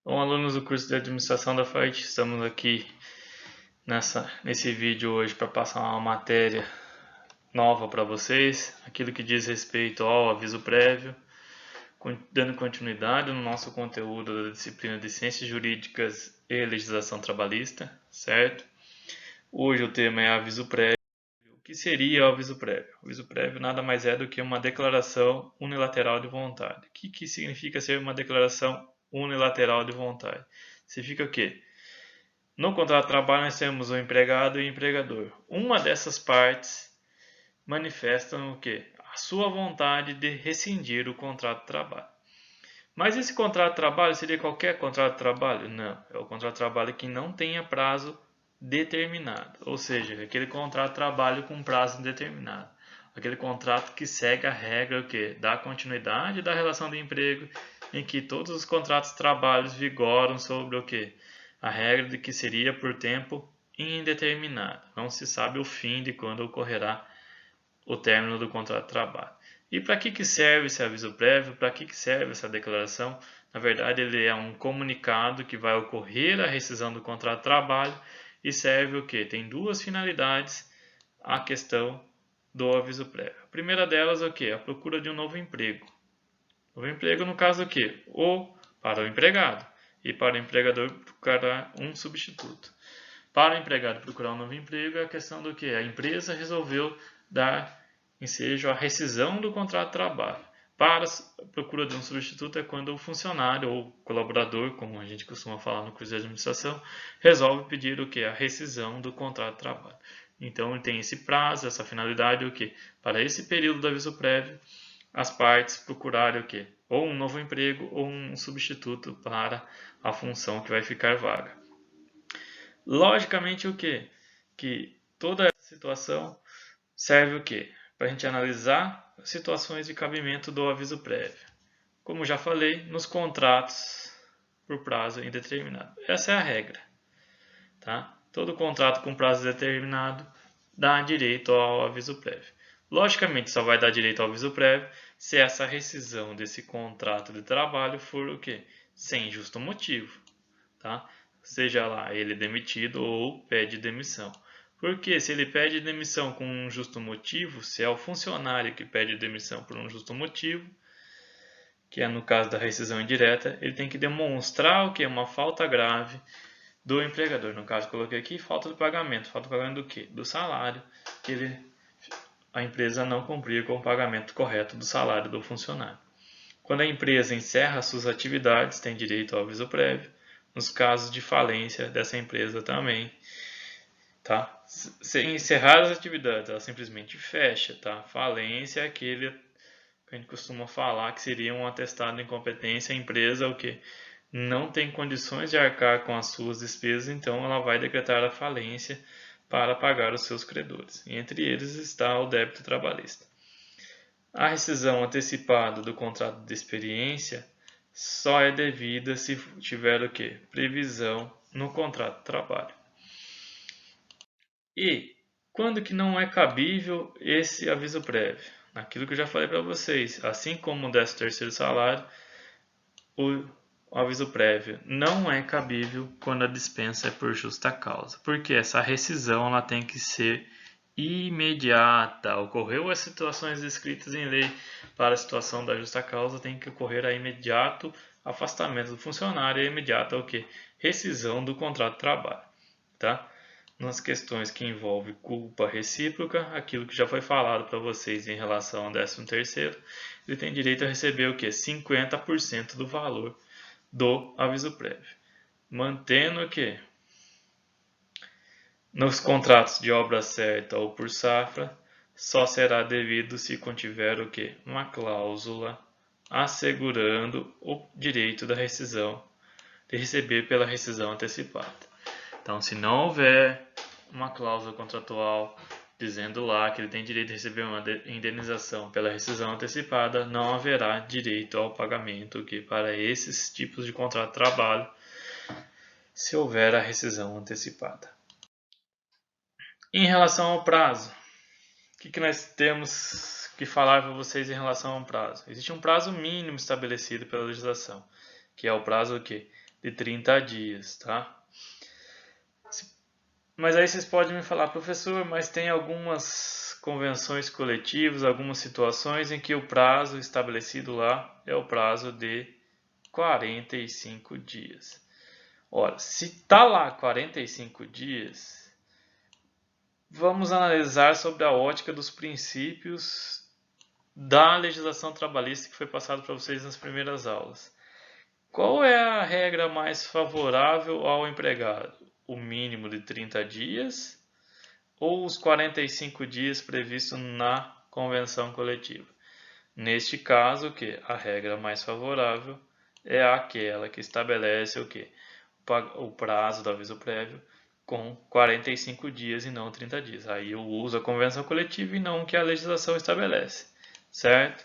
Bom, alunos do curso de Administração da FAIT, estamos aqui nesse vídeo hoje para passar uma matéria nova para vocês, aquilo que diz respeito ao aviso prévio, dando continuidade no nosso conteúdo da disciplina de Ciências Jurídicas e Legislação Trabalhista, certo? Hoje o tema é aviso prévio. O que seria o aviso prévio? O aviso prévio nada mais é do que uma declaração unilateral de vontade. O que significa ser uma declaração unilateral de vontade? Significa o quê? No contrato de trabalho nós temos o empregado e o empregador. Uma dessas partes manifesta o quê? A sua vontade de rescindir o contrato de trabalho. Mas esse contrato de trabalho seria qualquer contrato de trabalho? Não, é o contrato de trabalho que não tenha prazo determinado, ou seja, aquele contrato de trabalho com prazo indeterminado. Aquele contrato que segue a regra o quê? Da continuidade da relação de emprego, em que todos os contratos de trabalho vigoram sobre o quê? A regra de que seria por tempo indeterminado. Não se sabe o fim de quando ocorrerá o término do contrato de trabalho. E para que serve esse aviso prévio? Para que serve essa declaração? Na verdade, ele é um comunicado que vai ocorrer a rescisão do contrato de trabalho e serve o quê? Tem duas finalidades a questão do aviso prévio. A primeira delas é o quê? A procura de um novo emprego. Novo emprego, no caso, o quê? Ou para o empregado e para o empregador procurar um substituto. Para o empregado procurar um novo emprego é a questão do que? A empresa resolveu dar ensejo à rescisão do contrato de trabalho. Para a procura de um substituto é quando o funcionário ou colaborador, como a gente costuma falar no curso de administração, resolve pedir o que? A rescisão do contrato de trabalho. Então tem esse prazo, essa finalidade, o que? Para esse período do aviso prévio, as partes procurarem o que? Ou um novo emprego ou um substituto para a função que vai ficar vaga. Logicamente o que? Que toda essa situação serve o quê? Para a gente analisar situações de cabimento do aviso prévio. Como já falei, nos contratos por prazo indeterminado. Essa é a regra. Tá? Todo contrato com prazo determinado dá direito ao aviso prévio. Logicamente, só vai dar direito ao aviso prévio se essa rescisão desse contrato de trabalho for o quê? Sem justo motivo. Tá? Seja lá ele demitido ou pede demissão. Porque se ele pede demissão com um justo motivo, se é o funcionário que pede demissão por um justo motivo, que é no caso da rescisão indireta, ele tem que demonstrar o que é uma falta grave do empregador. No caso, coloquei aqui falta de pagamento. Falta de pagamento do quê? Do salário, que a empresa não cumprir com o pagamento correto do salário do funcionário. Quando a empresa encerra suas atividades, tem direito ao aviso prévio. Nos casos de falência dessa empresa também, tá? Se encerrar as atividades, ela simplesmente fecha, tá? Falência é aquele que a gente costuma falar que seria um atestado de incompetência. A empresa o que não tem condições de arcar com as suas despesas, então ela vai decretar a falência para pagar os seus credores. E entre eles está o débito trabalhista. A rescisão antecipada do contrato de experiência só é devida se tiver o quê? Previsão no contrato de trabalho. E quando que não é cabível esse aviso prévio? Aquilo que eu já falei para vocês, assim como o 13º salário, o aviso prévio não é cabível quando a dispensa é por justa causa, porque essa rescisão ela tem que ser imediata. Ocorreu as situações descritas em lei para a situação da justa causa, tem que ocorrer a imediato afastamento do funcionário e imediata o que? Rescisão do contrato de trabalho, tá? Nas questões que envolvem culpa recíproca, aquilo que já foi falado para vocês em relação ao 13º, ele tem direito a receber o que? 50% do valor do aviso prévio. Mantendo o que? Nos contratos de obra certa ou por safra, só será devido se contiver o que? Uma cláusula assegurando o direito da rescisão, de receber pela rescisão antecipada. Então, se não houver uma cláusula contratual dizendo lá que ele tem direito de receber uma indenização pela rescisão antecipada, não haverá direito ao pagamento que para esses tipos de contrato de trabalho, se houver a rescisão antecipada. Em relação ao prazo, o que nós temos que falar para vocês em relação ao prazo? Existe um prazo mínimo estabelecido pela legislação, que é o prazo que de 30 dias, tá? Mas aí vocês podem me falar, professor, mas tem algumas convenções coletivas, algumas situações em que o prazo estabelecido lá é o prazo de 45 dias. Ora, se está lá 45 dias, vamos analisar sobre a ótica dos princípios da legislação trabalhista que foi passado para vocês nas primeiras aulas. Qual é a regra mais favorável ao empregado? O mínimo de 30 dias ou os 45 dias previstos na convenção coletiva? Neste caso, a regra mais favorável é aquela que estabelece o prazo do aviso prévio com 45 dias e não 30 dias. Aí eu uso a convenção coletiva e não o que a legislação estabelece, certo?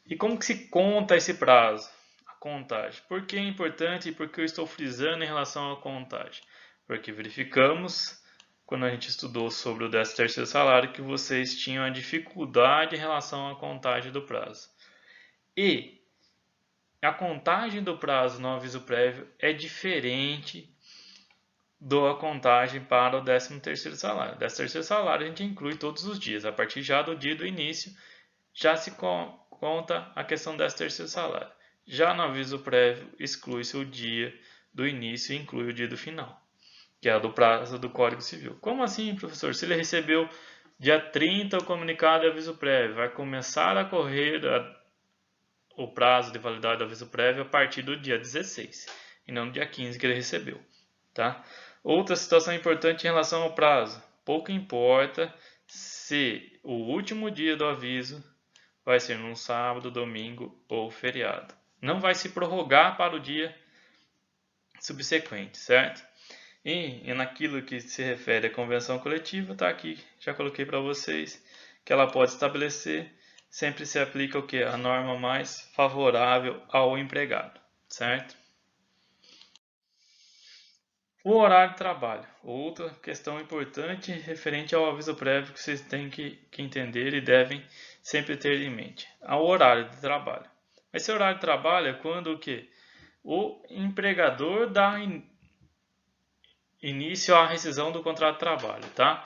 E como que se conta esse prazo? A contagem. Por que é importante e por que eu estou frisando em relação à contagem? Porque verificamos, quando a gente estudou sobre o 13º salário, que vocês tinham a dificuldade em relação à contagem do prazo. E a contagem do prazo no aviso prévio é diferente da contagem para o 13º salário. O 13º salário a gente inclui todos os dias. A partir já do dia do início, já se conta a questão do 13º salário. Já no aviso prévio, exclui-se o dia do início e inclui o dia do final, que é do prazo do Código Civil. Como assim, professor? Se ele recebeu dia 30 o comunicado de aviso prévio, vai começar a correr o prazo de validade do aviso prévio a partir do dia 16, e não do dia 15 que ele recebeu, tá? Outra situação importante em relação ao prazo. Pouco importa se o último dia do aviso vai ser num sábado, domingo ou feriado. Não vai se prorrogar para o dia subsequente, certo? E naquilo que se refere à convenção coletiva, está aqui, já coloquei para vocês, que ela pode estabelecer, sempre se aplica o que? A norma mais favorável ao empregado, certo? O horário de trabalho, outra questão importante referente ao aviso prévio que vocês têm que entender e devem sempre ter em mente. O horário de trabalho. Esse horário de trabalho é quando o quê? O empregador dá início à rescisão do contrato de trabalho, tá?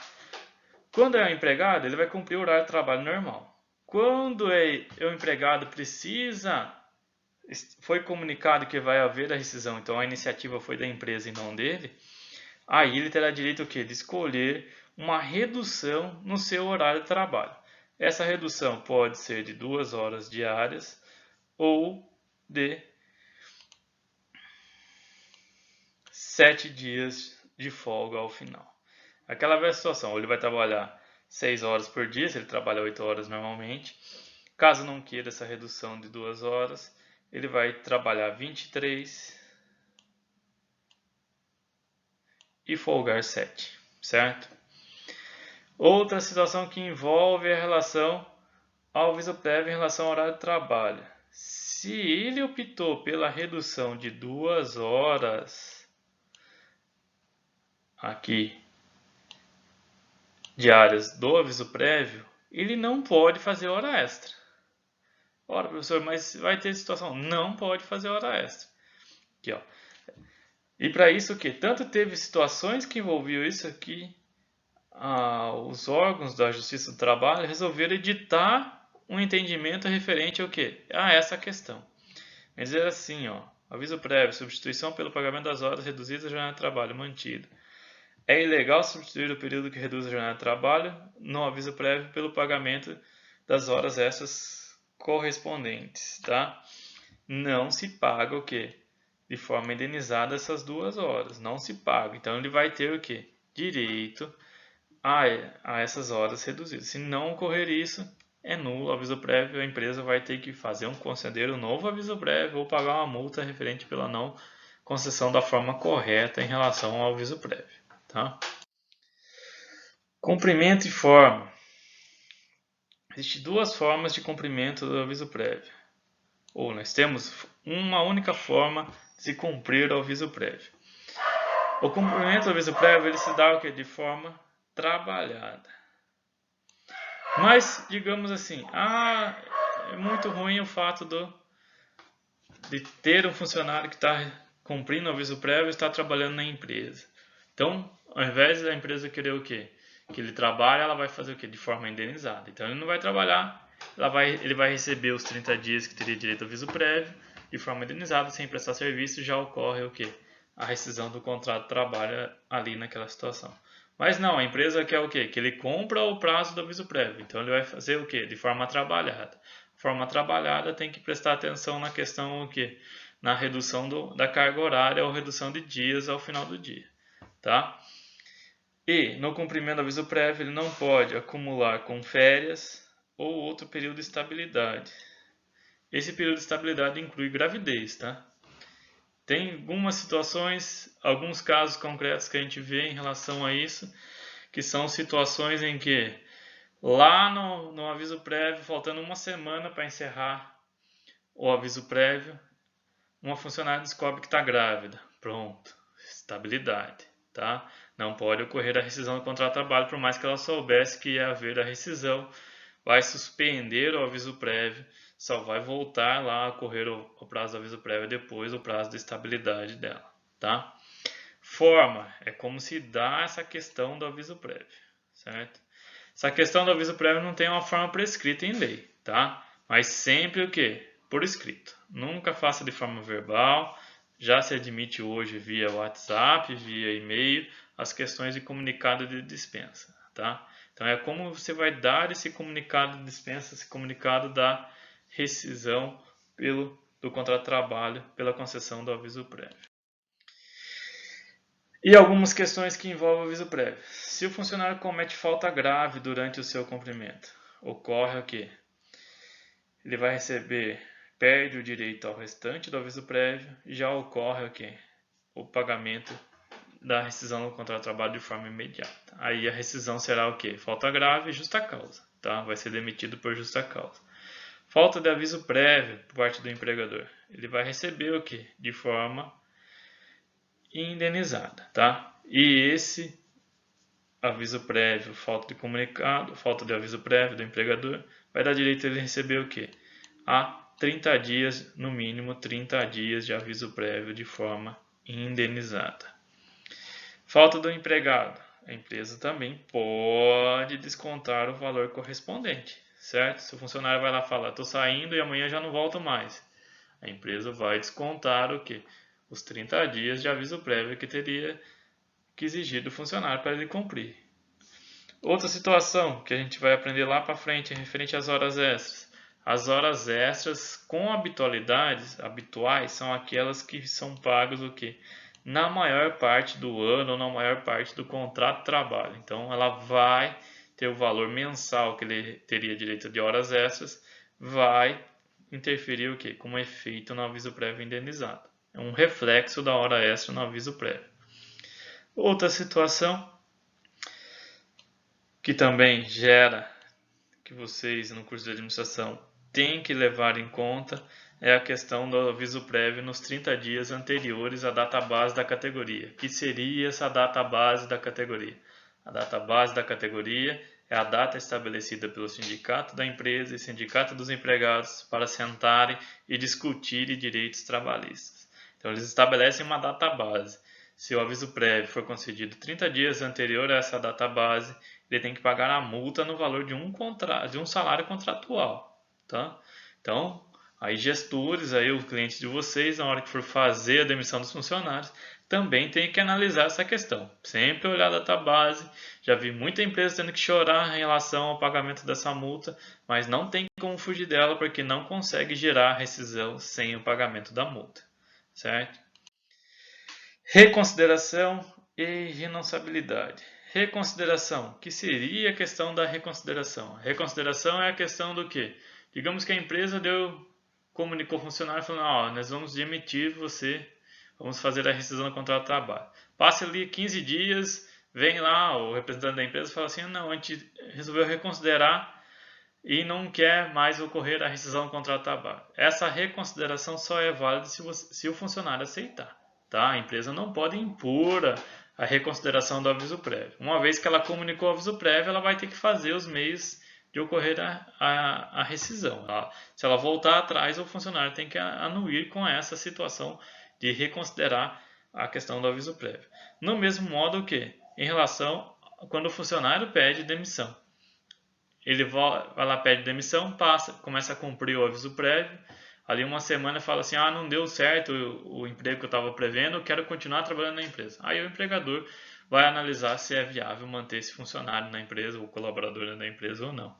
Quando é o empregado, ele vai cumprir o horário de trabalho normal. Quando o empregado foi comunicado que vai haver a rescisão, então a iniciativa foi da empresa e não dele, aí ele terá direito o quê? De escolher uma redução no seu horário de trabalho. Essa redução pode ser de 2 horas diárias ou de 7 dias de folga ao final. Aquela velha situação, ou ele vai trabalhar 6 horas por dia, se ele trabalha 8 horas normalmente. Caso não queira essa redução de 2 horas, ele vai trabalhar 23 e folgar 7, certo? Outra situação que envolve a relação ao aviso prévio em relação ao horário de trabalho. Se ele optou pela redução de 2 horas aqui diárias do aviso prévio, ele não pode fazer hora extra. Ora, professor, mas vai ter situação, não pode fazer hora extra. Aqui, ó. E para isso o que? Tanto teve situações que envolviam isso aqui, os órgãos da Justiça do Trabalho resolveram editar um entendimento referente ao que? A essa questão. Mas dizer assim, ó, aviso prévio, substituição pelo pagamento das horas reduzidas da jornada de trabalho mantido. É ilegal substituir o período que reduz a jornada de trabalho no aviso prévio pelo pagamento das horas extras correspondentes, tá? Não se paga o quê? De forma indenizada essas 2 horas, não se paga. Então ele vai ter o quê? Direito a essas horas reduzidas. Se não ocorrer isso, é nulo o aviso prévio, a empresa vai ter que conceder um novo aviso prévio ou pagar uma multa referente pela não concessão da forma correta em relação ao aviso prévio. Tá? Cumprimento e forma. Existem 2 formas de cumprimento do aviso prévio. Ou nós temos uma única forma de se cumprir o aviso prévio. O cumprimento do aviso prévio ele se dá de forma trabalhada. Mas, digamos assim, é muito ruim o fato de ter um funcionário que está cumprindo o aviso prévio, está trabalhando na empresa. Então, ao invés da empresa querer o quê? Que ele trabalhe, ela vai fazer o quê? De forma indenizada. Então, ele não vai trabalhar, ele vai receber os 30 dias que teria direito ao aviso prévio, de forma indenizada, sem prestar serviço, já ocorre o quê? A rescisão do contrato de trabalho ali naquela situação. Mas não, a empresa quer o quê? Que ele cumpra o prazo do aviso prévio. Então, ele vai fazer o quê? De forma trabalhada. Forma trabalhada tem que prestar atenção na questão o quê? Na redução da carga horária ou redução de dias ao final do dia. Tá? E, no cumprimento do aviso prévio, ele não pode acumular com férias ou outro período de estabilidade. Esse período de estabilidade inclui gravidez, tá? Tem algumas situações, alguns casos concretos que a gente vê em relação a isso, que são situações em que, lá no aviso prévio, faltando uma semana para encerrar o aviso prévio, uma funcionária descobre que está grávida. Pronto, estabilidade, tá? Não pode ocorrer a rescisão do contrato de trabalho, por mais que ela soubesse que ia haver a rescisão, vai suspender o aviso prévio, só vai voltar lá a ocorrer o prazo do aviso prévio depois o prazo de estabilidade dela, tá? Forma, é como se dá essa questão do aviso prévio, certo? Essa questão do aviso prévio não tem uma forma prescrita em lei, tá? Mas sempre o quê? Por escrito. Nunca faça de forma verbal. Já se admite hoje via WhatsApp, via e-mail, as questões de comunicado de dispensa, tá? Então é como você vai dar esse comunicado de dispensa, esse comunicado da rescisão do contrato de trabalho pela concessão do aviso prévio. E algumas questões que envolvem o aviso prévio. Se o funcionário comete falta grave durante o seu cumprimento, ocorre o quê? Ele vai perde o direito ao restante do aviso prévio e já ocorre o quê? O pagamento da rescisão do contrato de trabalho de forma imediata. Aí a rescisão será o quê? Falta grave e justa causa, tá? Vai ser demitido por justa causa. Falta de aviso prévio por parte do empregador. Ele vai receber o quê? De forma indenizada, tá? E esse aviso prévio, falta de comunicado, falta de aviso prévio do empregador, vai dar direito a ele receber o quê? A 30 dias, no mínimo 30 dias de aviso prévio de forma indenizada. Falta do empregado. A empresa também pode descontar o valor correspondente, certo? Se o funcionário vai lá falar, estou saindo e amanhã já não volto mais. A empresa vai descontar o quê? Os 30 dias de aviso prévio que teria que exigir do funcionário para ele cumprir. Outra situação que a gente vai aprender lá para frente é referente às horas extras. As horas extras com habitualidades habituais são aquelas que são pagas o quê? Na maior parte do ano ou na maior parte do contrato de trabalho. Então ela vai ter o valor mensal que ele teria direito de horas extras, vai interferir o quê? Como efeito no aviso prévio indenizado. É um reflexo da hora extra no aviso prévio. Outra situação que também gera que vocês no curso de administração têm que levar em conta é a questão do aviso prévio nos 30 dias anteriores à data base da categoria. Que seria essa data base da categoria? A data base da categoria é a data estabelecida pelo sindicato da empresa e sindicato dos empregados para sentarem e discutirem direitos trabalhistas. Então eles estabelecem uma data base. Se o aviso prévio for concedido 30 dias anterior a essa data base, ele tem que pagar a multa no valor de um salário contratual, tá? Então, aí gestores, aí o cliente de vocês, na hora que for fazer a demissão dos funcionários, também tem que analisar essa questão. Sempre olhar a data base. Já vi muita empresa tendo que chorar em relação ao pagamento dessa multa, mas não tem como fugir dela porque não consegue gerar rescisão sem o pagamento da multa, certo? Reconsideração e renonciabilidade. Reconsideração, que seria a questão da reconsideração? A reconsideração é a questão do quê? Digamos que a empresa comunicou ao funcionário falando, nós vamos demitir você, vamos fazer a rescisão do contrato de trabalho. Passa ali 15 dias, vem lá o representante da empresa e fala assim, não, a gente resolveu reconsiderar e não quer mais ocorrer a rescisão do contrato de trabalho. Essa reconsideração só é válida se o funcionário aceitar. Tá? A empresa não pode impor a reconsideração do aviso prévio. Uma vez que ela comunicou o aviso prévio, ela vai ter que fazer os meios de ocorrer a rescisão. Se ela voltar atrás, o funcionário tem que anuir com essa situação de reconsiderar a questão do aviso prévio. No mesmo modo que em relação a quando o funcionário pede demissão. Ele vai lá, pede demissão, começa a cumprir o aviso prévio. Ali uma semana fala assim, não deu certo o emprego que eu estava prevendo, eu quero continuar trabalhando na empresa. Aí o empregador vai analisar se é viável manter esse funcionário na empresa, o colaborador da empresa ou não.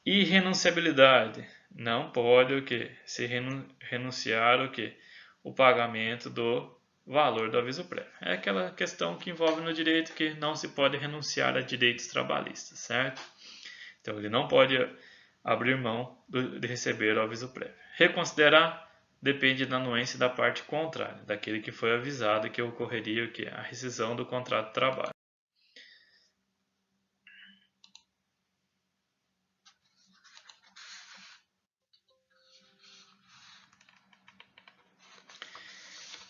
E renunciabilidade, não pode o quê? Se renunciar o quê? O pagamento do valor do aviso prévio. É aquela questão que envolve no direito que não se pode renunciar a direitos trabalhistas, certo? Então ele não pode abrir mão de receber o aviso prévio. Reconsiderar depende da anuência da parte contrária, daquele que foi avisado que ocorreria o quê? A rescisão do contrato de trabalho.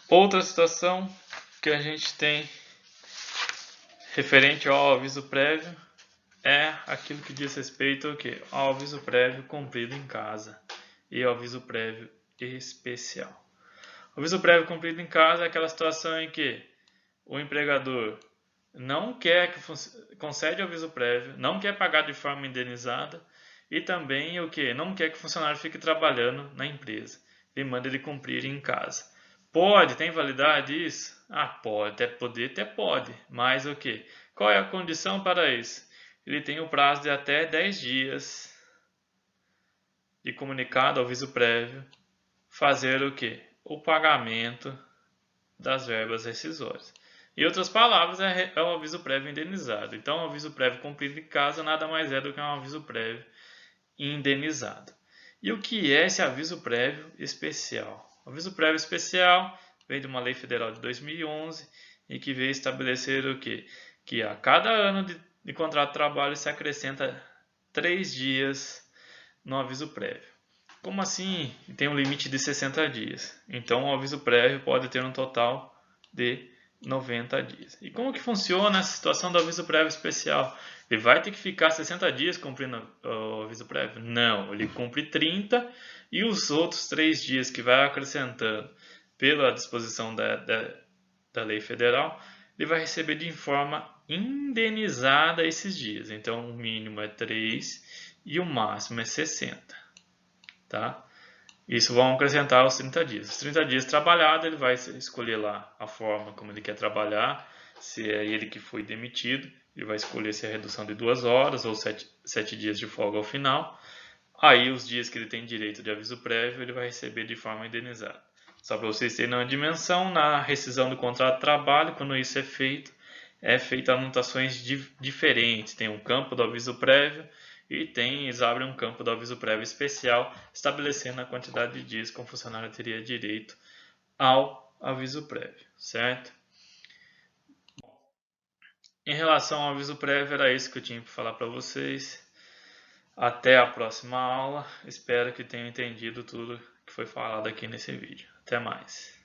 Outra situação que a gente tem referente ao aviso prévio é aquilo que diz respeito ao aviso prévio cumprido em casa e ao aviso prévio especial. O aviso prévio cumprido em casa é aquela situação em que o empregador não quer concede o aviso prévio, não quer pagar de forma indenizada e também não quer que o funcionário fique trabalhando na empresa e manda ele cumprir em casa. Tem validade isso? Pode, até pode, mas qual é a condição para isso? Ele tem o prazo de até 10 dias de comunicado ao aviso prévio, fazer o pagamento das verbas rescisórias. Em outras palavras, é um aviso prévio indenizado. Então, o aviso prévio cumprido em casa nada mais é do que um aviso prévio indenizado. E o que é esse aviso prévio especial? O aviso prévio especial vem de uma lei federal de 2011 e que veio estabelecer que a cada ano de contrato de trabalho se acrescenta 3 dias no aviso prévio. Como assim? Tem um limite de 60 dias. Então, o aviso prévio pode ter um total de 90 dias. E como que funciona essa situação do aviso prévio especial? Ele vai ter que ficar 60 dias cumprindo o aviso prévio? Não, ele cumpre 30 e os outros 3 dias que vai acrescentando pela disposição da lei federal, ele vai receber de forma indenizada esses dias. Então, o mínimo é 3 e o máximo é 60. Tá? Isso vão acrescentar os 30 dias. Os 30 dias trabalhados, ele vai escolher lá a forma como ele quer trabalhar, se é ele que foi demitido, ele vai escolher se é redução de 2 horas ou 7 dias de folga ao final. Aí, os dias que ele tem direito de aviso prévio, ele vai receber de forma indenizada. Só para vocês terem uma dimensão, na rescisão do contrato de trabalho, quando isso é feito anotações diferentes. Tem um campo do aviso prévio e eles abrem um campo do aviso prévio especial, estabelecendo a quantidade de dias que o funcionário teria direito ao aviso prévio, certo? Em relação ao aviso prévio, era isso que eu tinha para falar para vocês. Até a próxima aula. Espero que tenham entendido tudo que foi falado aqui nesse vídeo. Até mais.